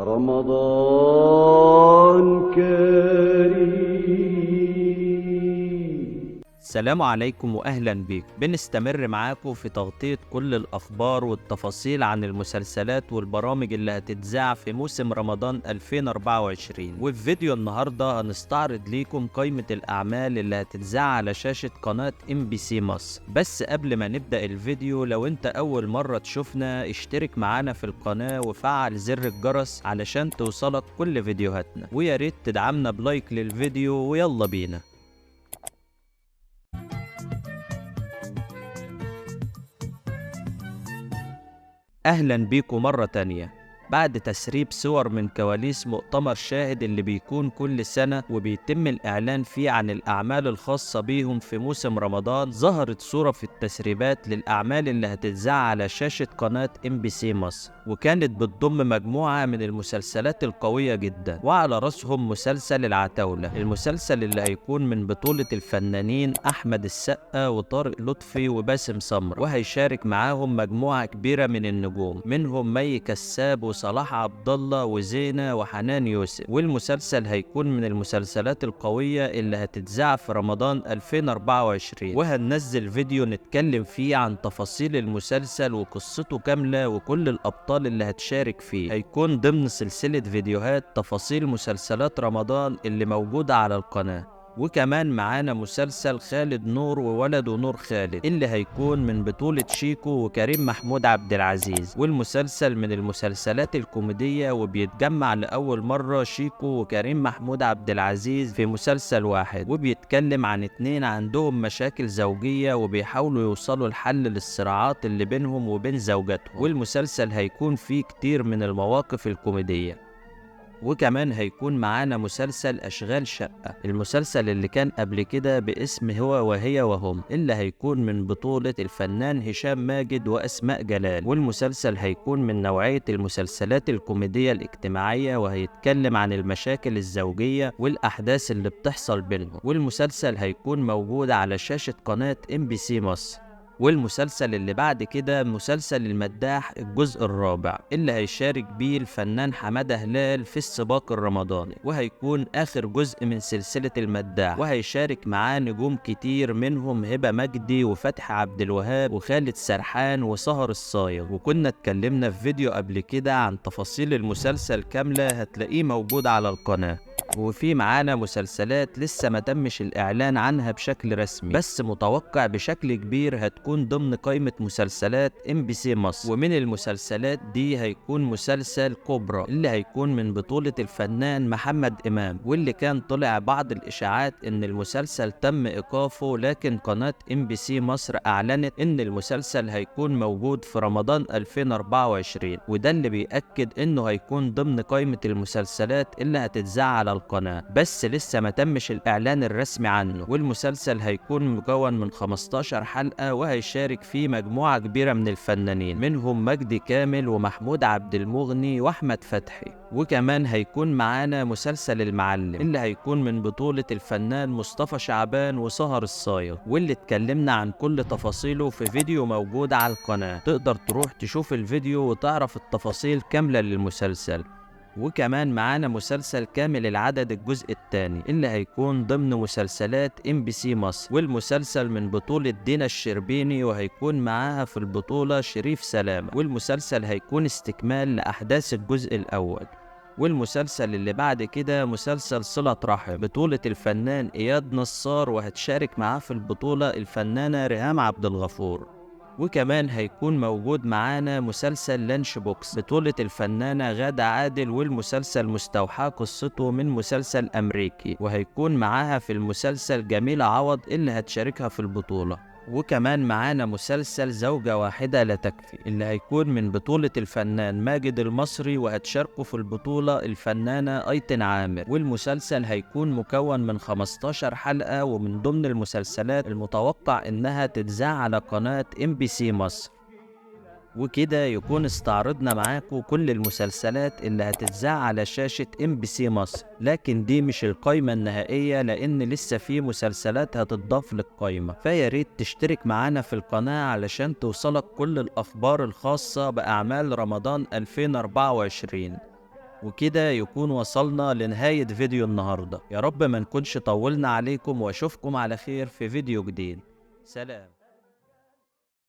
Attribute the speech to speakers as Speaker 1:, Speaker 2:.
Speaker 1: رمضان كريم.
Speaker 2: السلام عليكم وأهلا بيك. بنستمر معاكم في تغطية كل الأخبار والتفاصيل عن المسلسلات والبرامج اللي هتتذاع في موسم رمضان 2024. وفي فيديو النهاردة هنستعرض ليكم قائمة الأعمال اللي هتتذاع على شاشة قناة MBC مصر. بس قبل ما نبدأ الفيديو، لو انت أول مرة تشوفنا اشترك معانا في القناة وفعل زر الجرس علشان توصلك كل فيديوهاتنا، وياريت تدعمنا بلايك للفيديو. ويلا بينا. أهلا بيكم مرة تانية. بعد تسريب صور من كواليس مؤتمر شاهد اللي بيكون كل سنة وبيتم الإعلان فيه عن الأعمال الخاصة بيهم في موسم رمضان، ظهرت صورة في التسريبات للأعمال اللي هتتذاع على شاشة قناة MBC مصر، وكانت بتضم مجموعة من المسلسلات القوية جدا، وعلى رأسهم مسلسل العتاولة، المسلسل اللي هيكون من بطولة الفنانين أحمد السقا وطارق لطفي وباسم سمرة، وهيشارك معاهم مجموعة كبيرة من النجوم، منهم مي كساب وصلاح عبد الله وزينة وحنان يوسف. والمسلسل هيكون من المسلسلات القوية اللي هتتذاع في رمضان 2024، وهننزل فيديو نتكلم فيه عن تفاصيل المسلسل وقصته كاملة وكل الأبطال اللي هتشارك فيه. هيكون ضمن سلسلة فيديوهات تفاصيل مسلسلات رمضان اللي موجودة على القناة. وكمان معانا مسلسل خالد نور وولده نور خالد اللي هيكون من بطولة شيكو وكريم محمود عبد العزيز، والمسلسل من المسلسلات الكوميدية، وبيتجمع لأول مرة شيكو وكريم محمود عبد العزيز في مسلسل واحد، وبيتكلم عن اتنين عندهم مشاكل زوجية وبيحاولوا يوصلوا لحل للصراعات اللي بينهم وبين زوجاتهم. والمسلسل هيكون فيه كتير من المواقف الكوميدية. وكمان هيكون معانا مسلسل أشغال شقة، المسلسل اللي كان قبل كده باسم هو وهي وهم، اللي هيكون من بطولة الفنان هشام ماجد وأسماء جلال. والمسلسل هيكون من نوعية المسلسلات الكوميدية الاجتماعية، وهيتكلم عن المشاكل الزوجية والأحداث اللي بتحصل بينهم. والمسلسل هيكون موجود على شاشة قناة MBC مصر. والمسلسل اللي بعد كده مسلسل المداح الجزء الرابع، اللي هيشارك بيه الفنان حمادة هلال في السباق الرمضاني، وهيكون آخر جزء من سلسلة المداح، وهيشارك معاه نجوم كتير منهم هبة مجدي وفتحي عبد الوهاب وخالد سرحان وسهر الصايغ. وكنا اتكلمنا في فيديو قبل كده عن تفاصيل المسلسل كاملة، هتلاقيه موجود على القناة. وفي معانا مسلسلات لسه ما تمش الإعلان عنها بشكل رسمي، بس متوقع بشكل كبير هتكون ضمن قائمة مسلسلات MBC مصر. ومن المسلسلات دي هيكون مسلسل كوبرا، اللي هيكون من بطولة الفنان محمد إمام، واللي كان طلع بعض الإشاعات إن المسلسل تم إيقافه، لكن قناة MBC مصر أعلنت إن المسلسل هيكون موجود في رمضان 2024، وده اللي بيأكد إنه هيكون ضمن قائمة المسلسلات اللي هتتذاع على القناة، بس لسه ما تمش الإعلان الرسمي عنه. والمسلسل هيكون مكون من 15 حلقة، وهيشارك فيه مجموعة كبيرة من الفنانين، منهم مجدي كامل ومحمود عبد المغني وأحمد فتحي. وكمان هيكون معانا مسلسل المعلم، اللي هيكون من بطولة الفنان مصطفى شعبان وسهر الصايغ، واللي اتكلمنا عن كل تفاصيله في فيديو موجود على القناة، تقدر تروح تشوف الفيديو وتعرف التفاصيل كاملة للمسلسل. وكمان معانا مسلسل كامل العدد الجزء الثاني، اللي هيكون ضمن مسلسلات MBC مصر، والمسلسل من بطولة دينا الشربيني، وهيكون معاها في البطولة شريف سلامة. والمسلسل هيكون استكمال لأحداث الجزء الأول. والمسلسل اللي بعد كده مسلسل صلة رحم، بطولة الفنان إياد نصار، وهتشارك معاه في البطولة الفنانة ريهام عبد الغفور. وكمان هيكون موجود معانا مسلسل لانش بوكس، بطولة الفنانة غادة عادل، والمسلسل مستوحى قصته من مسلسل أمريكي، وهيكون معاها في المسلسل جميلة عوض اللي هتشاركها في البطولة. وكمان معانا مسلسل زوجة واحدة لا تكفي، اللي هيكون من بطولة الفنان ماجد المصري، وهتشاركه في البطولة الفنانة أيتن عامر. والمسلسل هيكون مكون من 15 حلقة، ومن ضمن المسلسلات المتوقع إنها تتذاع على قناة MBC مصر. وكده يكون استعرضنا معاكم كل المسلسلات اللي هتتذاع على شاشة MBC مصر، لكن دي مش القايمة النهائية، لأن لسه في مسلسلات هتضاف للقايمة، فياريت تشترك معانا في القناة علشان توصلك كل الأخبار الخاصة بأعمال رمضان 2024. وكده يكون وصلنا لنهاية فيديو النهاردة. يا رب ما نكونش طولنا عليكم، واشوفكم على خير في فيديو جديد. سلام.